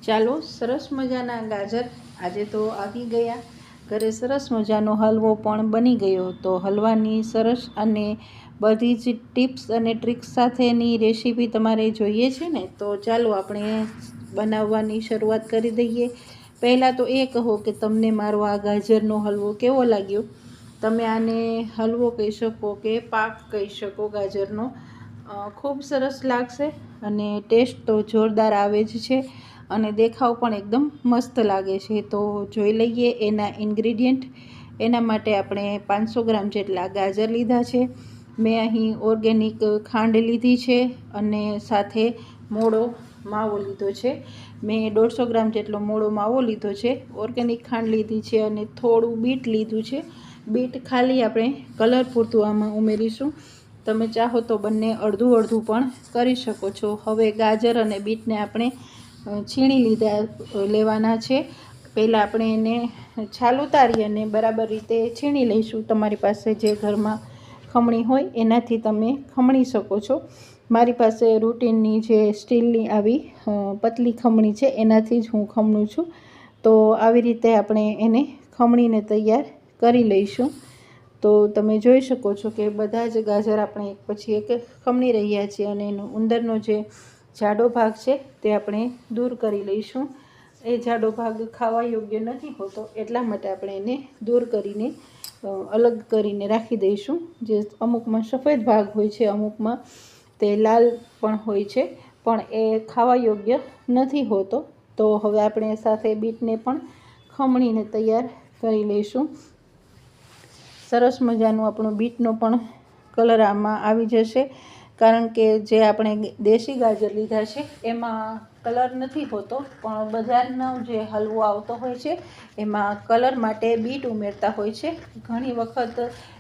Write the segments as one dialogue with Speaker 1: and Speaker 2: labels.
Speaker 1: ચાલો સરસ મજાના ગાજર આજે તો આવી ગયા ઘરે, સરસ મજાનો હલવો પણ બની ગયો। તો હલવાની સરસ અને બધી જ ટિપ્સ અને ટ્રિક્સ સાથેની રેસીપી તમારે જોઈએ છે ને, તો ચાલો આપણે બનાવવાની શરૂઆત કરી દઈએ। પહેલાં તો એ કહો કે તમને મારો આ ગાજરનો હલવો કેવો લાગ્યો। તમે આને હલવો કહી શકો કે પાક કહી શકો ગાજરનો। ખૂબ સરસ લાગશે અને ટેસ્ટ તો જોરદાર આવે જ છે અને દેખાવ પણ એકદમ મસ્ત લાગે છે। તો જોઈ લઈએ એના ઇન્ગ્રીડિયન્ટ। એના માટે આપણે 500 ગ્રામ જેટલા ગાજર લીધા છે। મેં અહીં ઓર્ગેનિક ખાંડ લીધી છે અને સાથે મોળો માવો લીધો છે। મેં 150 ગ્રામ જેટલો મોળો માવો લીધો છે, ઓર્ગેનિક ખાંડ લીધી છે અને થોડું બીટ લીધું છે। બીટ ખાલી આપણે કલર પૂરતું આમાં ઉમેરીશું। તમે ચાહો તો બંને અડધું અડધું પણ કરી શકો છો। હવે ગાજર અને બીટને આપણે છીણી લેવાના છે। પહેલાં આપણે એને છાલ ઉતારી અને બરાબર રીતે છીણી લઈશું। તમારી પાસે જે ઘરમાં ખમણી હોય એનાથી તમે ખમણી શકો છો। મારી પાસે રૂટીનની જે સ્ટીલની આવી પતલી ખમણી છે એનાથી જ હું ખમણું છું। તો આવી રીતે આપણે એને ખમણીને તૈયાર કરી લઈશું। તો તમે જોઈ શકો છો કે બધા જ ગાજર આપણે એક પછી એક ખમણી રહ્યા છીએ અને એનો અંદરનો જે જાડો ભાગ છે તે આપણે દૂર કરી લઈશું। એ જાડો ભાગ ખાવા યોગ્ય નથી હોતો, એટલા માટે આપણે એને દૂર કરીને અલગ કરીને રાખી દઈશું। જે અમુકમાં સફેદ ભાગ હોય છે, અમુકમાં તે લાલ પણ હોય છે, પણ એ ખાવા યોગ્ય નથી હોતો। તો હવે આપણે સાથે બીટને પણ ખમણીને તૈયાર કરી લઈશું। સરસ મજાનું આપણું બીટનો પણ કલર આમાં આવી જશે, કારણ કે જે આપણે દેશી ગાજર લીધા છે એમાં કલર નથી હોતો, પણ બજારનો જે હલવો આવતો હોય છે એમાં કલર માટે બીટ ઉમેરતા હોય છે। ઘણી વખત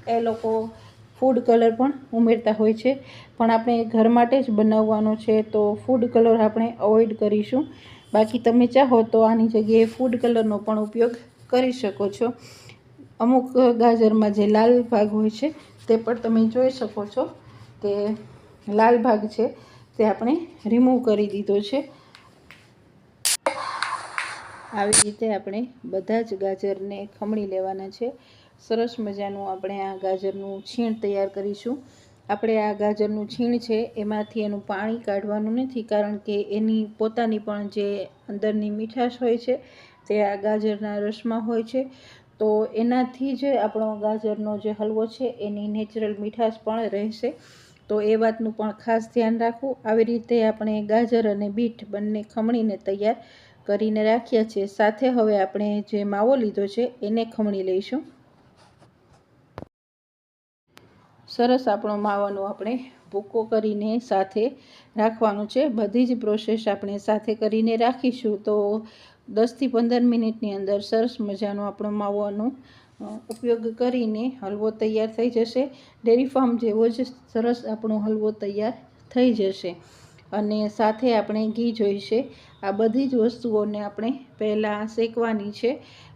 Speaker 1: એ લોકો ફૂડ કલર પણ ઉમેરતા હોય છે, પણ આપણે ઘર માટે જ બનાવવાનો છે તો ફૂડ કલર આપણે અવોઇડ કરીશું। બાકી તમે ચાહો તો આની જગ્યાએ ફૂડ કલરનો પણ ઉપયોગ કરી શકો છો। અમુક ગાજરમાં જે લાલ ભાગ હોય છે તે પણ તમે જોઈ શકો છો કે લાલ ભાગ છે તે આપણે રિમૂવ કરી દીધો છે। આવી રીતે આપણે બધા જ ગાજરને ખમણી લેવાના છે। સરસ મજાનું આપણે આ ગાજરનું છીણ તૈયાર કરીશું। આપણે આ ગાજરનું છીણ છે એમાંથી એનું પાણી કાઢવાનું નથી, કારણ કે એની પોતાની પણ જે અંદરની મીઠાશ હોય છે તે આ ગાજરના રસમાં હોય છે। તો એનાથી જ આપણો ગાજરનો જે હલવો છે એની નેચરલ મીઠાશ પણ રહેશે। તો એ વાતનું પણ ખાસ ધ્યાન રાખવું। આવી રીતે આપણે ગાજર અને બીટ બંને ખમણીને તૈયાર કરીને રાખ્યા છે। સાથે હવે આપણે જે માવો લીધો છે એને ખમણી લઈશું। સરસ આપણો માવાનો આપણે ભૂકો કરીને સાથે રાખવાનો છે। બધી જ પ્રોસેસ આપણે સાથે કરીને રાખીશું તો 10 થી 15 મિનિટની અંદર સરસ મજાનો આપણો માવાનો ઉપયોગ કરીને હલવો તૈયાર થઈ જશે। ડેરી ફાર્મ જેવો જ સરસ આપણો હલવો તૈયાર થઈ જશે। અને સાથે આપણે ઘી જોઈશે। આ બધી જ વસ્તુઓને આપણે પહેલાં શેકવાની છે।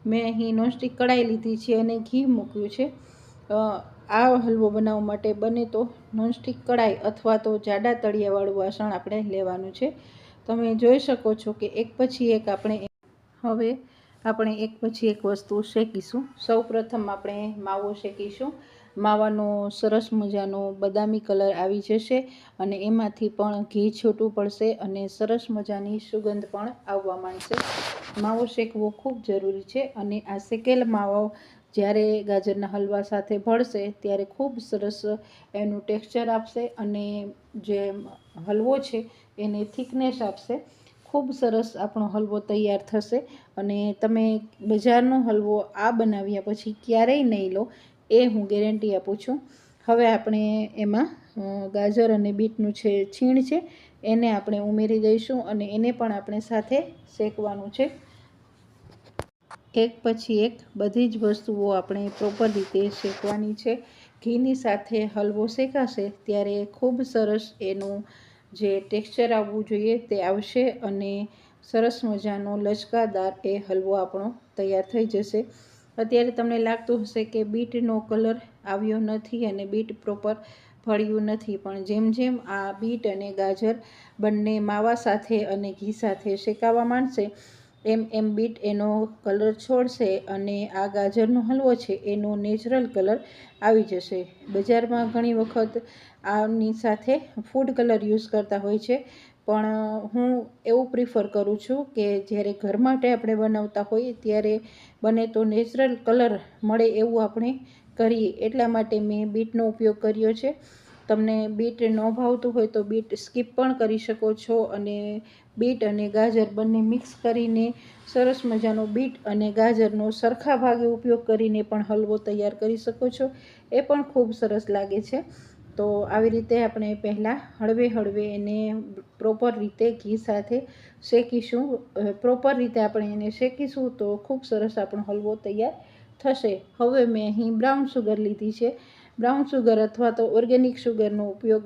Speaker 1: મેં અહીં નોનસ્ટિક કઢાઈ લીધી છે અને ઘી મૂક્યું છે। આ હલવો બનાવવા માટે બને તો નોનસ્ટિક કઢાઈ અથવા તો જાડા તળિયાવાળું વાસણ આપણે લેવાનું છે। તમે જોઈ શકો છો કે એક પછી એક આપણે એક પછી એક વસ્તુ શેકીશું। સૌ પ્રથમ આપણે માવો શેકીશું। માવાનો સરસ મજાનો બદામી કલર આવી જશે અને એમાંથી પણ ઘી છૂટું પડશે અને સરસ મજાની સુગંધ પણ આવવા માંડશે। માવો શેકવો ખૂબ જરૂરી છે અને આ શેકેલ માવો જ્યારે ગાજરના હલવા સાથે ભળશે ત્યારે ખૂબ સરસ એનું ટેક્સચર આપશે અને જે હલવો છે એને થિકનેસ આપશે। ખૂબ સરસ આપણો હલવો તૈયાર થશે અને તમે બજારનો હલવો આ બનાવ્યા પછી ક્યારેય નહીં લો, એ હું ગેરંટી આપું છું। હવે આપણે એમાં ગાજર અને બીટનું છે છીણ છે એને આપણે ઉમેરી દઈશું અને એને પણ આપણે સાથે શેકવાનું છે। એક પછી એક બધી જ વસ્તુઓ આપણે પ્રોપર રીતે શેકવાની છે। ઘીની સાથે હલવો શેકાશે ત્યારે ખૂબ સરસ એનું જે ટેક્સચર આવવું જોઈએ તે આવશે અને સરસ મજાનો લચકાદાર એ હલવો આપણો તૈયાર થઈ જશે। અત્યારે તમને લાગતું હશે કે બીટનો કલર આવ્યો નથી અને બીટ પ્રોપર ભળ્યું નથી, પણ જેમ જેમ આ બીટ અને ગાજર બંને માવા સાથે અને ઘી સાથે શેકાવા માંડશે એમ એમ બીટ એનો કલર છોડશે અને આ ગાજરનો હલવો છે એનો નેચરલ કલર આવી જશે. બજારમાં ઘણી વખત આની સાથે ફૂડ કલર યુઝ કરતા હોય છે, પણ હું એવું પ્રિફર કરું છું કે જ્યારે ઘર માટે આપણે બનાવતા હોઈએ ત્યારે બને તો નેચરલ કલર મળે એવું આપણે કરીએ. એટલા માટે મેં બીટનો ઉપયોગ કર્યો છે. તમને બીટ ન ભાવતું હોય તો બીટ સ્કીપ પણ કરી શકો છો અને બીટ અને ગાજર બંને મિક્સ કરીને સરસ મજાનો બીટ અને ગાજરનો સરખા ભાગે ઉપયોગ કરીને પણ હલવો તૈયાર કરી શકો છો. એ પણ ખૂબ સરસ લાગે છે. તો આવી રીતે આપણે પહેલાં હળવે હળવે એને પ્રોપર રીતે ઘી સાથે શેકીશું. પ્રોપર રીતે આપણે એને શેકીશું તો ખૂબ સરસ આપણો હલવો તૈયાર થશે. હવે મેં અહીં બ્રાઉન સુગર લીધી છે. બ્રાઉન સુગર અથવા તો ઓર્ગેનિક સુગરનો ઉપયોગ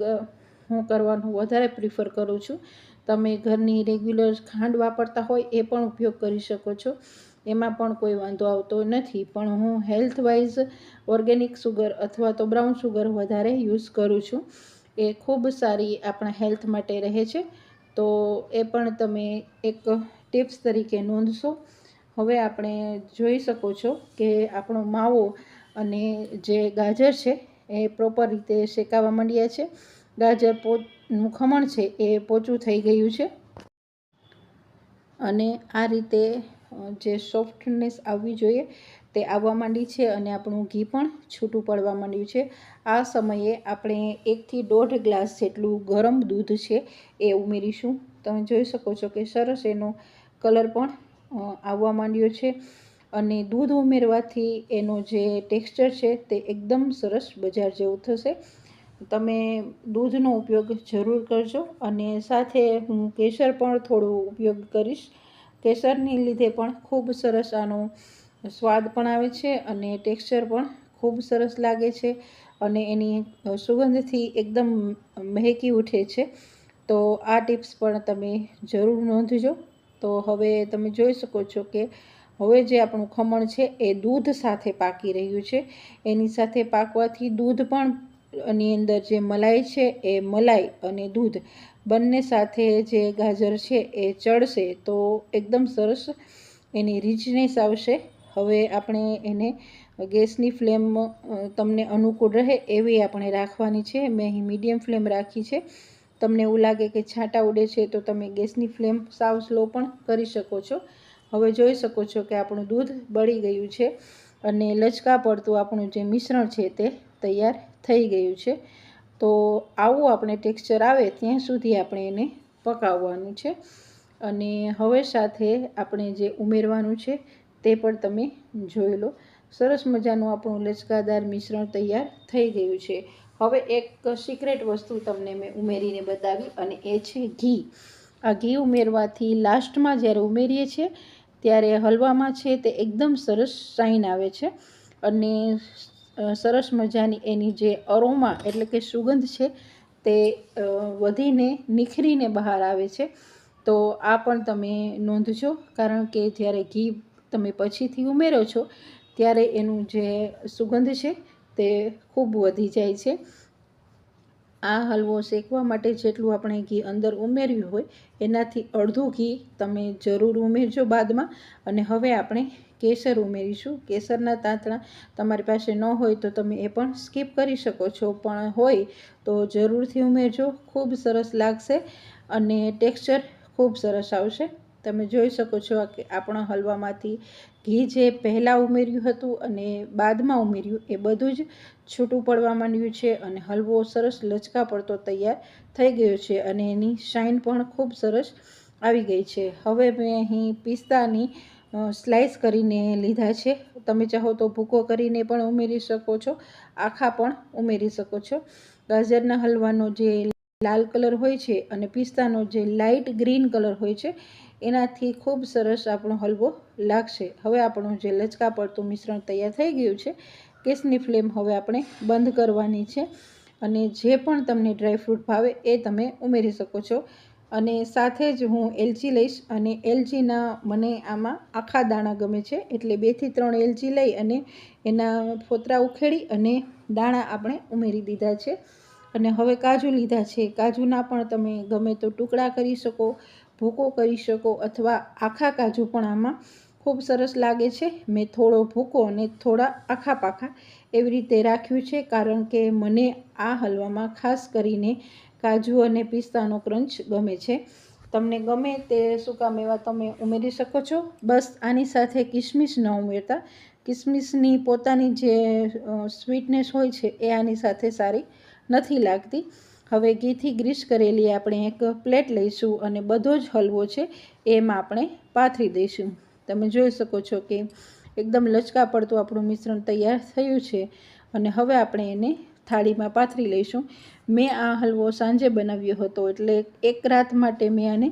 Speaker 1: હું કરવાનું વધારે પ્રિફર કરું છું. તમે ઘરની રેગ્યુલર ખાંડ વાપરતા હોય એ પણ ઉપયોગ કરી શકો છો, એમાં પણ કોઈ વાંધો આવતો નથી. પણ હું હેલ્થવાઇઝ ઓર્ગેનિક સુગર અથવા તો બ્રાઉન સુગર વધારે યુઝ કરું છું. એ ખૂબ સારી આપણા હેલ્થ માટે રહે છે. તો એ પણ તમે એક ટિપ્સ તરીકે નોંધશો. હવે આપણે જોઈ શકો છો કે આપણો માવો અને જે ગાજર છે એ પ્રોપર રીતે શેકાવા માંડ્યા છે. ગાજર નું ખમણ છે એ પોચું થઈ ગયું છે અને આ રીતે જે સોફ્ટનેસ આવવી જોઈએ તે આવવા માંડી છે અને આપણું ઘી પણ છૂટું પડવા માંડ્યું છે. આ સમયે આપણે 1 થી 1.5 ગ્લાસ જેટલું ગરમ દૂધ છે એ ઉમેરીશું. તમે જોઈ શકો છો કે સરસ એનો કલર પણ આવવા માંડ્યો છે અને દૂધ ઉમેરવાથી એનો જે ટેક્સચર છે તે એકદમ સરસ બજાર જેવું થશે. તમે દૂધનો ઉપયોગ જરૂર કરજો અને સાથે હું કેસર પણ થોડું ઉપયોગ કરીશ. કેસરને લીધે પણ ખૂબ સરસ આનો સ્વાદ પણ આવે છે અને ટેક્સચર પણ ખૂબ સરસ લાગે છે અને એની સુગંધથી એકદમ મહેકી ઉઠે છે. તો આ ટિપ્સ પણ તમે જરૂર નોંધજો. તો હવે તમે જોઈ શકો છો કે હવે જે આપણું ખમણ છે એ દૂધ સાથે પાકી રહ્યું છે. એની સાથે પાકવાથી દૂધ પણ ની અંદર જે મલાઈ છે એ મલાઈ અને દૂધ બંને સાથે જે ગાજર છે એ ચડશે તો એકદમ સરસ એની રીચનેસ આવશે. હવે આપણે એને ગેસની ફ્લેમ તમને અનુકૂળ રહે એવી આપણે રાખવાની છે. મેં અહીં મીડિયમ ફ્લેમ રાખી છે. તમને એવું લાગે કે છાંટા ઉડે છે તો તમે ગેસની ફ્લેમ સાવ સ્લો પણ કરી શકો છો. હવે જોઈ શકો છો કે આપણું દૂધ બળી ગયું છે અને લચકા પડતું આપણું જે મિશ્રણ છે તે તૈયાર થઈ ગયું છે. તો આવું આપણે ટેક્સચર આવે ત્યાં સુધી આપણે એને પકાવવાનું છે અને હવે સાથે આપણે જે ઉમેરવાનું છે તે પણ તમે જોઈ લો. સરસ મજાનું આપણું લચકાદાર મિશ્રણ તૈયાર થઈ ગયું છે. હવે એક સિક્રેટ વસ્તુ તમને મેં ઉમેરીને બતાવી અને એ છે ઘી. આ ઘી ઉમેરવાથી લાસ્ટમાં જ્યારે ઉમેરીએ છીએ ત્યારે હલવામાં છે તે એકદમ સરસ શાઇન આવે છે અને સરસ મજાની એની જે અરોમા એટલે કે સુગંધ છે તે વધીને નિખરીને બહાર આવે છે. તો આ પણ તમે નોંધજો, કારણ કે જ્યારે ઘી તમે પછીથી ઉમેરો છો ત્યારે એનું જે સુગંધ છે તે ખૂબ વધી જાય છે. આ હલવો શેકવા માટે જેટલું આપણે ઘી અંદર ઉમેર્યું હોય એનાથી અડધું ઘી તમે જરૂર ઉમેરજો બાદમાં. અને હવે આપણે કેસર ઉમેરીશું. કેસરના તાંતણા તમારી પાસે ન હોય તો તમે એ પણ સ્કીપ કરી શકો છો, પણ હોય તો જરૂરથી ઉમેરજો. ખૂબ સરસ લાગશે અને ટેક્સચર ખૂબ સરસ આવશે. તમે જોઈ શકો છો કે આપણા હલવામાંથી ઘી જે પહેલાં ઉમેર્યું હતું અને બાદમાં ઉમેર્યું એ બધું જ છૂટું પડવા માંડ્યું છે અને હલવો સરસ લચકા પડતો તૈયાર થઈ ગયો છે અને એની શાઇન પણ ખૂબ સરસ આવી ગઈ છે. હવે મેં અહીં પિસ્તાની સ્લાઇસ કરીને લીધા છે. તમે ચાહો તો ભૂકો કરીને પણ ઉમેરી શકો છો, આખા પણ ઉમેરી શકો છો. ગાજરના હલવાનો જે લાલ કલર હોય છે અને પિસ્તાનો જે લાઇટ ગ્રીન કલર હોય છે એનાથી ખૂબ સરસ આપણો હલવો લાગશે. હવે આપણું જે લચકા પડતું મિશ્રણ તૈયાર થઈ ગયું છે. ગેસની ફ્લેમ હવે આપણે બંધ કરવાની છે અને જે પણ તમને ડ્રાયફ્રૂટ ભાવે એ તમે ઉમેરી શકો છો. અને સાથે જ હું એલચી લઈશ અને એલચીના મને આમાં આખા દાણા ગમે છે એટલે 2 થી 3 એલચી લઈ અને એના ફોતરા ઉખેડી અને દાણા આપણે ઉમેરી દીધા છે. અને હવે કાજુ લીધા છે, કાજુના પણ તમે ગમે તો ટુકડા કરી શકો, ભૂકો કરી શકો, અથવા આખા કાજુ પણ આમાં ખૂબ સરસ લાગે છે. મેં થોડો ભૂકો અને થોડા આખા પાખા એવી રીતે રાખ્યું છે, કારણ કે મને આ હલવામાં ખાસ કરીને કાજુ અને પિસ્તાનો ક્રંચ ગમે છે. તમને ગમે તે સૂકા મેવા તમે ઉમેરી શકો છો. બસ આની સાથે કિસમિસ ન ઉમેરતા. કિસમિસની પોતાની જે સ્વીટનેસ હોય છે એ આની સાથે સારી નથી લાગતી. હવે ઘીથી ગ્રીસ કરેલી આપણે એક પ્લેટ લઈશું અને બધો જ હલવો છે એમાં આપણે પાથરી દઈશું. તમે જોઈ શકો છો કે એકદમ લચકા પડતું આપણું મિશ્રણ તૈયાર થયું છે. અને હવે આપણે એને થાળીમાં પાથરી લઈશું. મેં આ હલવો સાંજે બનાવ્યો હતો, એટલે એક રાત માટે મેં આને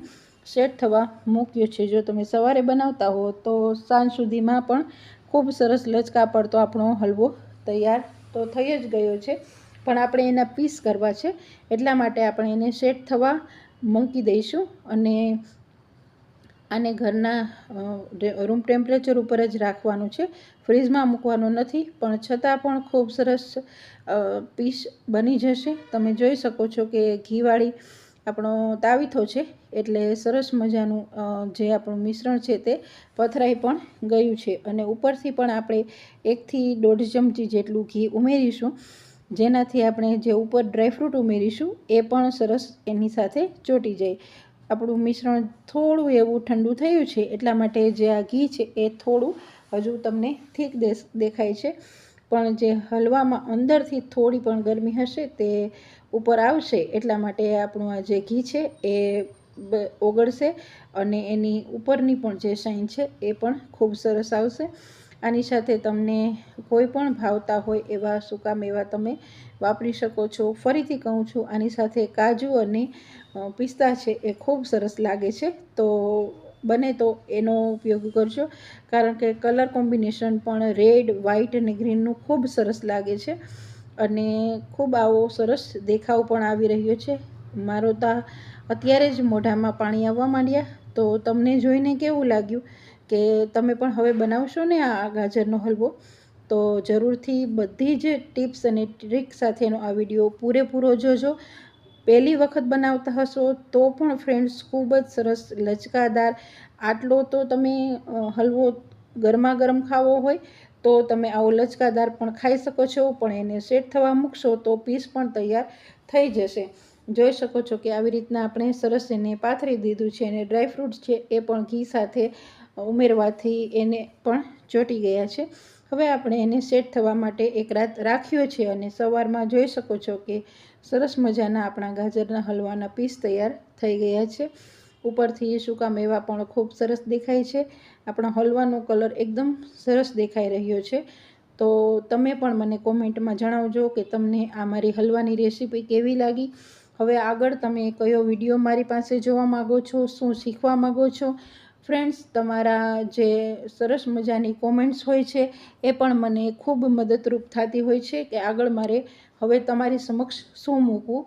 Speaker 1: સેટ થવા મૂક્યો છે. જો તમે સવારે બનાવતા હો તો સાંજ સુધીમાં પણ ખૂબ સરસ લચકા પડતો આપણો હલવો તૈયાર તો થઈ જ ગયો છે. પણ આપણે એના પીસ કરવા છે, એટલા માટે આપણે એને સેટ થવા મૂકી દઈશું. અને આને ઘરના રૂમ ટેમ્પરેચર ઉપર જ રાખવાનું છે, ફ્રીજમાં મૂકવાનું નથી. પણ છતાં પણ ખૂબ સરસ પીસ બની જશે. તમે જોઈ શકો છો કે ઘીવાળી આપણો તાવીથો છે, એટલે સરસ મજાનું જે આપણું મિશ્રણ છે તે પથરાઈ પણ ગયું છે. અને ઉપરથી પણ આપણે 1 થી 1.5 ચમચી જેટલું ઘી ઉમેરીશું, જેનાથી આપણે જે ઉપર ડ્રાયફ્રૂટ ઉમેરીશું એ પણ સરસ એની સાથે ચોંટી જાય. આપણું મિશ્રણ થોડું એવું ઠંડુ થયું છે, એટલા માટે જે આ ઘી છે એ થોડું હજુ તમને ઠીક દેખાય છે. પણ જે હલવામાં અંદરથી થોડી પણ ગરમી હશે તે ઉપર આવશે, એટલા માટે આપણું આ જે ઘી છે એ ઓગળશે અને એની ઉપરની પણ જે શાઇન છે એ પણ ખૂબ સરસ આવશે. આની સાથે તમને કોઈ પણ ભાવતા હોય એવા સૂકા મેવા તમે વાપરી શકો છો. ફરીથી કહું છું, આની સાથે કાજુ અને પિસ્તા છે એ ખૂબ સરસ લાગે છે. તો બને તો એનો ઉપયોગ કરજો, કારણ કે કલર કોમ્બિનેશન પણ રેડ, વ્હાઈટ અને ગ્રીનનું ખૂબ સરસ લાગે છે. અને ખૂબ આવો સરસ દેખાવ પણ આવી રહ્યો છે. મારો તો અત્યારે જ મોઢામાં પાણી આવવા માંડ્યા. તો તમને જોઈને કેવું લાગ્યું કે તમે પણ હવે બનાવશો ને આ ગાજરનો હલવો? તો જરૂરથી બધી જ ટિપ્સ અને ટ્રીક સાથેનો આ વિડીયો પૂરેપૂરો જોજો. પહેલી વખત બનાવતા હશો તો પણ ફ્રેન્ડ્સ ખૂબ જ સરસ લચકાદાર, આટલો તો તમે હલવો ગરમા ગરમ ખાવો હોય તો તમે આવો લચકાદાર પણ ખાઈ શકો છો. પણ એને સેટ થવા મૂકશો તો પીસ પણ તૈયાર થઈ જશે. જોઈ શકો છો કે આવી રીતના આપણે સરસ એને પાથરી દીધું છે, અને ડ્રાયફ્રૂટ્સ છે એ પણ ઘી સાથે ઉમેરવાથી એને પણ ચોંટી ગયા છે. હવે આપણે એને સેટ થવા માટે એક રાત રાખ્યો છે, અને સવારમાં જોઈ શકો છો કે સરસ મજાના આપણા ગાજરના હલવાના પીસ તૈયાર થઈ ગયા છે. ઉપરથી સૂકા મેવા પણ ખૂબ સરસ દેખાય છે. આપણા હલવાનો કલર એકદમ સરસ દેખાઈ રહ્યો છે. તો તમે પણ મને કોમેન્ટમાં જણાવજો કે તમને આ મારી હલવાની રેસીપી કેવી લાગી. હવે આગળ તમે કયો વિડીયો મારી પાસે જોવા માગો છો, શું શીખવા માગો છો? ફ્રેન્ડ્સ, તમારા જે સરસ મજાની કોમેન્ટ્સ હોય છે એ પણ મને ખૂબ મદદરૂપ થતી હોય છે કે આગળ મારે હવે તમારી સમક્ષ શું મૂકવું.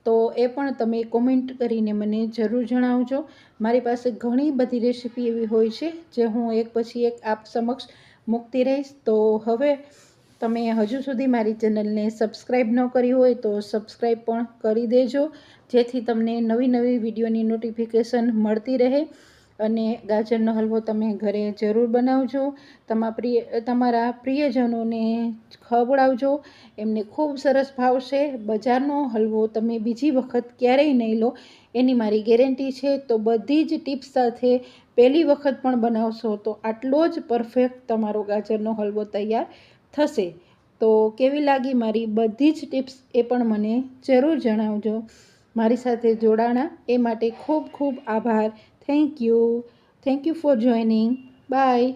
Speaker 1: તો એ પણ તમે કોમેન્ટ કરીને મને જરૂર જણાવજો. મારી પાસે ઘણી બધી રેસીપી એવી હોય છે જે હું એક પછી એક આપ સમક્ષ મૂકતી રહીશ. તો હવે તમે હજુ સુધી મારી ચેનલને સબસ્ક્રાઈબ ન કરી હોય તો સબસ્ક્રાઈબ પણ કરી દેજો, જેથી તમને નવી નવી વિડીયોની નોટિફિકેશન મળતી રહે. અને ગાજરનો હલવો તમે ઘરે જરૂર બનાવજો. તમારા પ્રિયજનોને ખવડાવજો, એમને ખૂબ સરસ ભાવશે. બજારનો હલવો તમે બીજી વખત ક્યારેય નહીં લો, એની મારી ગેરંટી છે. તો બધી જ ટિપ્સ સાથે પહેલી વખત પણ બનાવશો તો આટલો જ પરફેક્ટ તમારો ગાજરનો હલવો તૈયાર થશે. તો કેવી લાગી મારી બધી જ ટિપ્સ એ પણ મને જરૂર જણાવજો. મારી સાથે જોડાણા એ માટે ખૂબ ખૂબ આભાર. Thank you for joining. By.